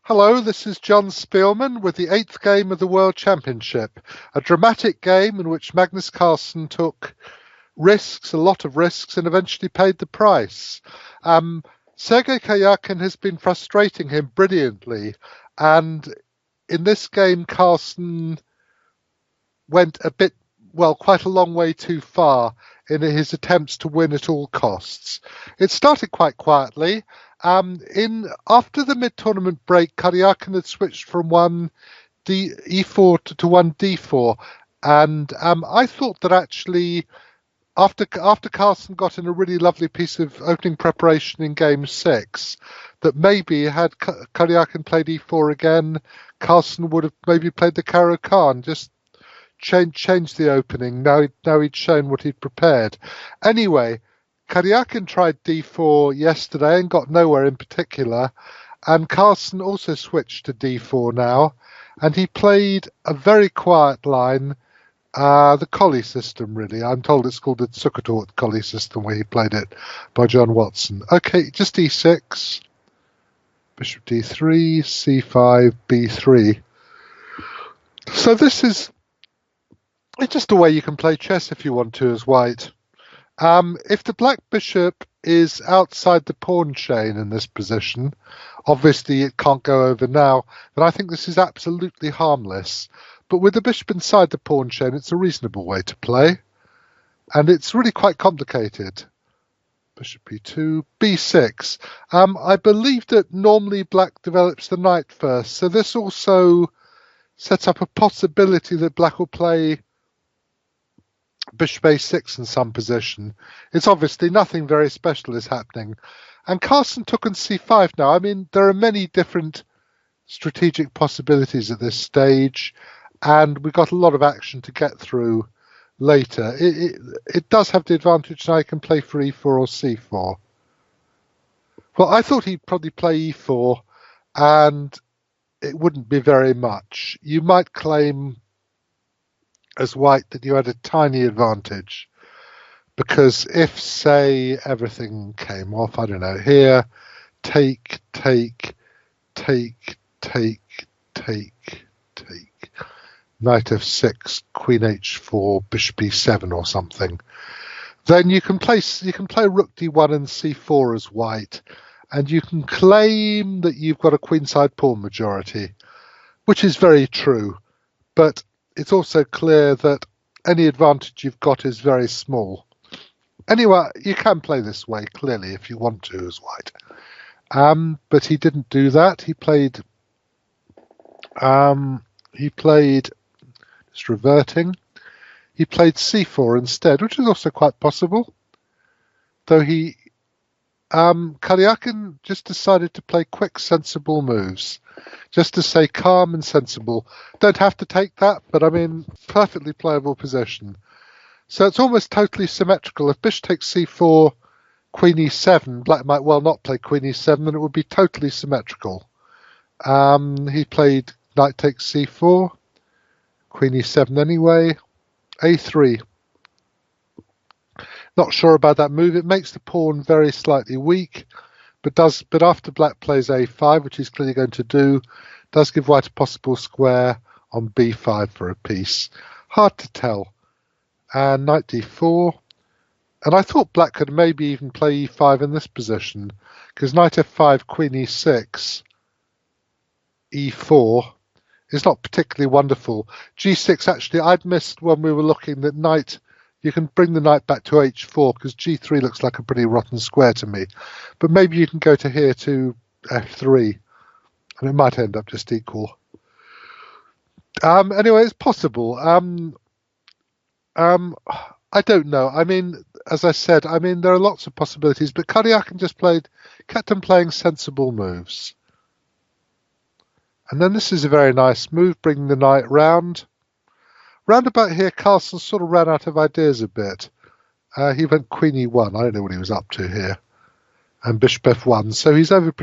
Hello, this is Jon Speelman with the 8th game of the World Championship, a dramatic game in which Magnus Carlsen took risks, a lot of risks, and eventually paid the price. Sergei Karyakin has been frustrating him brilliantly, and in this game Carlsen went quite a long way too far in his attempts to win at all costs. It started quite quietly. After the mid-tournament break, Karyakin had switched from one E4 to one D4, and I thought that actually after Carlsen got in a really lovely piece of opening preparation in Game 6, that maybe had Karyakin played E4 again, Carlsen would have maybe played the Caro-Kann, just change the opening. Now he'd shown what he'd prepared. Anyway, Karyakin tried D4 yesterday and got nowhere in particular, and Carlsen also switched to D4 now, and he played a very quiet line, the Collie system really. I'm told it's called the Zukertort Collie system where he played it by John Watson. Okay, just E6, Bishop D3, C5, B3. So this is just a way you can play chess if you want to as white. If the black bishop is outside the pawn chain in this position, obviously it can't go over now, then I think this is absolutely harmless. But with the bishop inside the pawn chain, it's a reasonable way to play. And it's really quite complicated. Bishop B2, B6. I believe that normally black develops the knight first, so this also sets up a possibility that black will play Bishop A6 in some position. It's obviously nothing very special is happening. And Carlsen took on C5 now. I mean, there are many different strategic possibilities at this stage, and we've got a lot of action to get through later. It does have the advantage that I can play for E4 or C4. Well, I thought he'd probably play E4, and it wouldn't be very much. You might claim as white that you had a tiny advantage, because if, say, everything came off, I don't know, here, take, knight f6, queen h4, bishop e7 or something, then you can play rook d1 and c4 as white, and you can claim that you've got a queenside pawn majority, which is very true, but it's also clear that any advantage you've got is very small. Anyway, you can play this way, clearly, if you want to as white. But he didn't do that. He played just reverting. He played c4 instead, which is also quite possible. Though Karyakin just decided to play quick, sensible moves. Just to say calm and sensible. Don't have to take that, but I mean, perfectly playable position. So it's almost totally symmetrical. If bishop takes c4, queen e7, black might well not play queen e7, and it would be totally symmetrical. He played knight takes c4, queen e7 anyway, a3. Not sure about that move. It makes the pawn very slightly weak, but after black plays a5, which he's clearly going to do, does give white a possible square on b5 for a piece. Hard to tell. And knight d4. And I thought black could maybe even play e5 in this position, because knight f5, queen e6, e4 is not particularly wonderful. g6, actually, I'd missed when we were looking that knight, you can bring the knight back to h4, because g3 looks like a pretty rotten square to me. But maybe you can go to here to f3, and it might end up just equal. Anyway, it's possible. I don't know. I mean, as I said, I mean, there are lots of possibilities, but Karyakin just kept on playing sensible moves. And then this is a very nice move, bringing the knight round. Round about here, Carlsen sort of ran out of ideas a bit. He went queen e1. I don't know what he was up to here. And bishop f1. So he's over